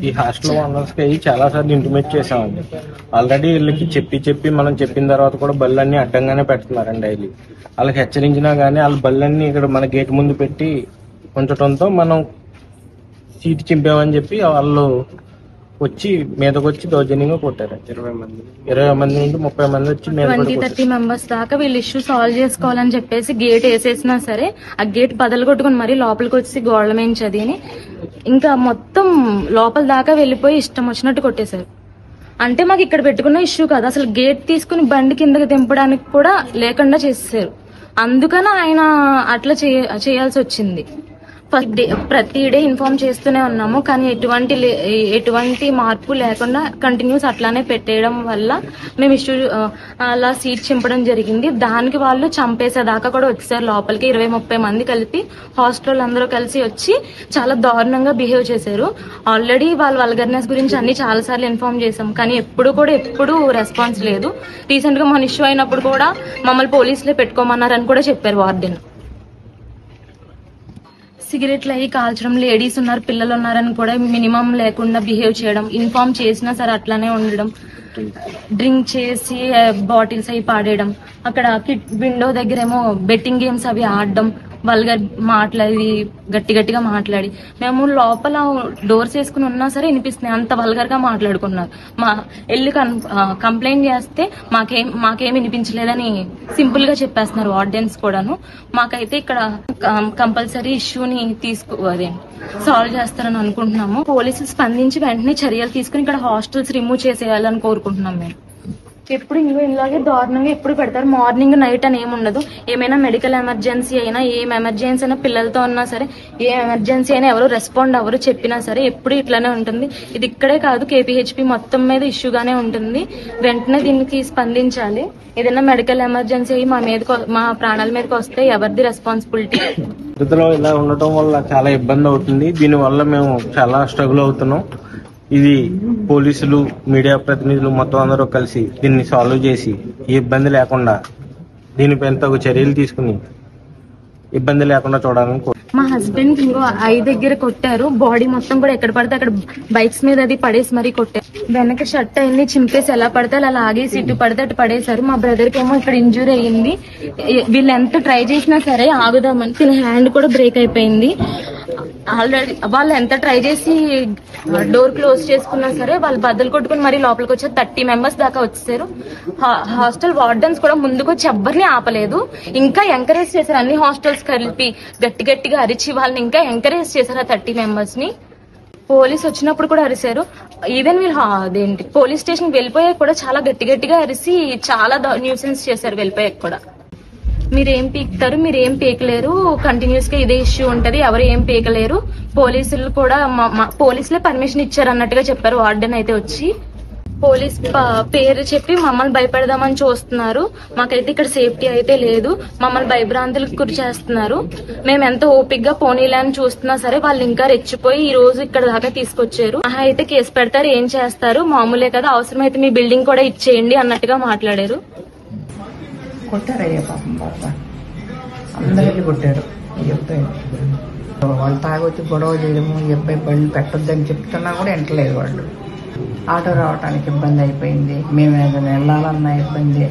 ఈ hostel owners కి చాలా సార్లు ఇంటిమేట్ చేసామండి. ఆల్రెడీ వీళ్ళకి చెప్పి మనం చెప్పిన తర్వాత కూడా బళ్ళన్నీ అడ్డంగానే పెడుతున్నారండి. డైలీ వాళ్ళకి హెచ్చరించినా గానీ వాళ్ళ బళ్ళన్నీ ఇక్కడ మన గేట్ ముందు పెట్టి ఉంచడంతో మనం సీట్ చింపామని చెప్పి వాళ్ళు వచ్చి మీదకి వచ్చి దౌర్జన్యంగా కొట్టారు. 20 మంది నుంచి 30 మంది వచ్చి 20-30 మెంబర్స్ దాకా వీళ్ళు ఇష్యూ సాల్వ్ చేసుకోవాలని చెప్పేసి గేట్ వేసేసినా సరే ఆ గేట్ బదలు కొట్టుకుని మరీ లోపలికి వచ్చి గోడల మీద చదివి ఇంకా మొత్తం లోపల దాకా వెళ్ళిపోయి ఇష్టం వచ్చినట్టు కొట్టేశారు. అంటే మాకు ఇక్కడ పెట్టుకున్న ఇష్యూ కాదు, అసలు గేట్ తీసుకుని బండి కిందకి దింపడానికి కూడా లేకుండా చేసేసారు. అందుకని ఆయన అట్లా చేయాల్సి వచ్చింది. ప్రతి డే ఇన్ఫార్మ్ చేస్తూనే ఉన్నాము, కానీ ఎటువంటి మార్పు లేకుండా కంటిన్యూస్ అట్లానే పెట్టేయడం వల్ల మేము ఇష్యూ అలా సీట్ చింపడం జరిగింది. దానికి వాళ్ళు చంపేసేదాకా కూడా వచ్చేసారు లోపలికి. 20-30 మంది కలిపి హాస్టల్ అందరూ కలిసి వచ్చి చాలా దారుణంగా బిహేవ్ చేశారు. ఆల్రెడీ వాళ్ళ వల్గర్నెస్ గురించి అన్ని చాలా సార్లు ఇన్ఫార్మ్ చేశాం, కానీ ఎప్పుడు రెస్పాన్స్ లేదు. రీసెంట్ గా మన ఇష్యూ అయినప్పుడు కూడా మమ్మల్ని పోలీసులే పెట్టుకోమన్నారని కూడా చెప్పారు వార్డెన్. సిగరెట్లు అయ్యి కాల్చడం, లేడీస్ ఉన్నారు పిల్లలు ఉన్నారని కూడా మినిమం లేకుండా బిహేవ్ చేయడం, ఇన్ఫార్మ్ చేసినా సరే అట్లానే ఉండడం, డ్రింక్ చేసి బాటిల్స్ అవి పాడేయడం, అక్కడ విండో దగ్గర ఏమో బెట్టింగ్ గేమ్స్ అవి ఆడడం, వల్గర్ మాట్లాడి గట్టిగా మాట్లాడి మేము లోపల డోర్స్ వేసుకుని ఉన్నా సరే వినిపిస్తున్నాయి, అంత వల్గర్ గా మాట్లాడుకున్నారు. వెళ్ళి కంప్లైంట్ చేస్తే మాకేం వినిపించలేదని సింపుల్ గా చెప్పేస్తున్నారు వార్డెన్స్ కూడాను. మాకైతే ఇక్కడ కంపల్సరీ ఇష్యూని సాల్వ్ చేస్తారని అనుకుంటున్నాము. పోలీసులు స్పందించి వెంటనే చర్యలు తీసుకుని ఇక్కడ హాస్టల్స్ రిమూవ్ చేసేయాలని కోరుకుంటున్నాం. మేము ఎప్పుడు ఇలాగే దారుణంగా ఎప్పుడు పెడతారు, మార్నింగ్ నైట్ అని ఏముండదు. ఏమైనా మెడికల్ ఎమర్జెన్సీ అయినా, ఏం ఎమర్జెన్సీ అయినా, పిల్లలతో ఉన్నా సరే ఏ ఎమర్జెన్సీ అయినా ఎవరు రెస్పాండ్ ఎవరు చెప్పినా సరే ఎప్పుడు ఇట్లానే ఉంటుంది. ఇది ఇక్కడే కాదు, కేపీహెచ్పీ మొత్తం మీద ఇష్యూగానే ఉంటుంది. వెంటనే దీనికి స్పందించాలి. ఏదైనా మెడికల్ ఎమర్జెన్సీ అయ్యి మా ప్రాణాల మీదకి వస్తే ఎవరిది రెస్పాన్సిబిలిటీ? ఇలా ఉండటం వల్ల చాలా ఇబ్బంది అవుతుంది. దీని వల్ల మేము చాలా స్ట్రగుల్ అవుతున్నాం. ఇది పోలీసులు, మీడియా ప్రతినిధులు మొత్తం అందరూ కలిసి దీన్ని సాల్వ్ చేసి ఈ ఇబ్బంది లేకుండా దీనిపైన తగు చర్యలు తీసుకుని ఇబ్బంది లేకుండా చూడాలని మా హస్బెండ్ ఇంకో దగ్గర కొట్టారు. బాడీ మొత్తం కూడా ఎక్కడ పడితే అక్కడ బైక్స్ మీద అది పడేసి మరీ కొట్టారు. వెనక షర్ట్ అయింది చింపేసి ఎలా పడితే అలా లాగేసి ఇటు పడితే అటు పడేశారు. మా బ్రదర్ కి ఏమో ఇక్కడ ఇంజూరీ అయ్యింది. వీళ్ళు ఎంత ట్రై చేసినా సరే ఆగుదామని తిన హ్యాండ్ కూడా బ్రేక్ అయిపోయింది. ఆల్రెడీ వాళ్ళు ఎంత ట్రై చేసి డోర్ క్లోజ్ చేసుకున్నా సరే వాళ్ళు బద్దలు కొట్టుకుని మరీ లోపలికి వచ్చారు. 30 మెంబర్స్ దాకా వచ్చేసారు. హాస్టల్ వార్డెన్స్ కూడా ముందుకు వచ్చి ఎవ్వరిని ఆపలేదు, ఇంకా ఎంకరేజ్ చేశారు. అన్ని హాస్టల్స్ కలిపి గట్టిగా అరిచి వాళ్ళని ఇంకా ఎంకరేజ్ చేశారు. ఆ 30 మెంబర్స్ ని పోలీస్ వచ్చినప్పుడు కూడా అరిశారు. ఈవెన్ వీళ్ళు పోలీస్ స్టేషన్ వెళ్ళిపోయాక కూడా చాలా గట్టిగా అరిసి చాలా న్యూసెన్స్ చేశారు. వెళ్ళిపోయాక కూడా మీరేం పీకుతారు, మీరేం పీకలేరు, కంటిన్యూస్ గా ఇదే ఇష్యూ ఉంటది, ఎవరు ఏం పీకలేరు, పోలీసులు కూడా పోలీసులే పర్మిషన్ ఇచ్చారు అన్నట్టుగా చెప్పారు. వార్డెన్ అయితే వచ్చి పోలీస్ పేరు చెప్పి మమ్మల్ని భయపెడదామని చూస్తున్నారు. మాకైతే ఇక్కడ సేఫ్టీ అయితే లేదు, మమ్మల్ని భయభ్రాంతులకు గురి చేస్తున్నారు. మేము ఎంత ఓపిక్ గా పోనీలే అని చూస్తున్నా సరే వాళ్ళు ఇంకా రెచ్చిపోయి ఈ రోజు ఇక్కడ దాకా తీసుకొచ్చారు. అయితే కేసు పెడతారు, ఏం చేస్తారు, మామూలే కదా, అవసరమైతే మీ బిల్డింగ్ కూడా ఇచ్చేయండి అన్నట్టుగా మాట్లాడారు. కొట్టారయ్యా పాపం అందరికీ కొట్టారు. ఈ అబ్బాయి వాళ్ళు తాగొచ్చి గొడవ చేయడము, ఈ అబ్బాయి బళ్ళు పెట్టొద్దని చెప్తున్నా కూడా వింటలేదు వాళ్ళు. ఆటో రావడానికి ఇబ్బంది అయిపోయింది, మేము ఏదైనా వెళ్ళాలన్నా ఇబ్బంది.